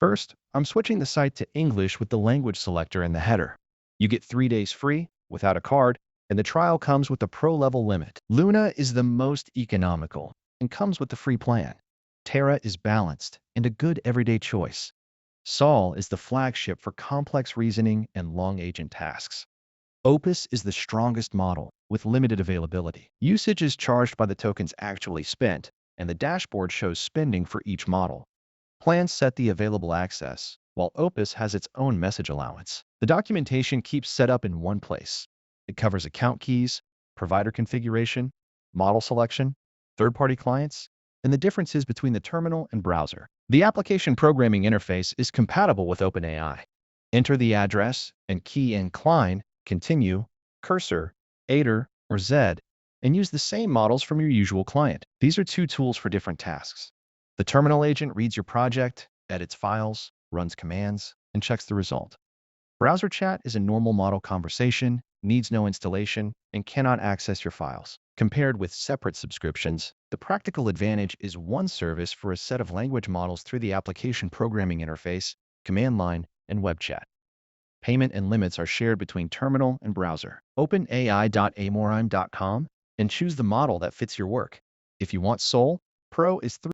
First, I'm switching the site to English with the language selector in the header. You get 3 days free without a card, and the trial comes with a pro-level limit. Luna is the most economical and comes with the free plan. Terra is balanced and a good everyday choice. Sol is the flagship for complex reasoning and long agent tasks. Opus is the strongest model with limited availability. Usage is charged by the tokens actually spent, and the dashboard shows spending for each model. Plans set the available access, while Opus has its own message allowance. The documentation keeps set up in one place. It covers account keys, provider configuration, model selection, third-party clients, and the differences between the terminal and browser. The application programming interface is compatible with OpenAI. Enter the address and key in Cline, Continue, Cursor, Aider, or Z, and use the same models from your usual client. These are 2 tools for different tasks. The terminal agent reads your project, edits files, runs commands, and checks the result. Browser chat is a normal model conversation, needs no installation, and cannot access your files. Compared with separate subscriptions, the practical advantage is one service for a set of language models through the application programming interface, command line, and web chat. Payment and limits are shared between terminal and browser. Open AI.amorime.com and choose the model that fits your work. If you want Sol, Pro is 3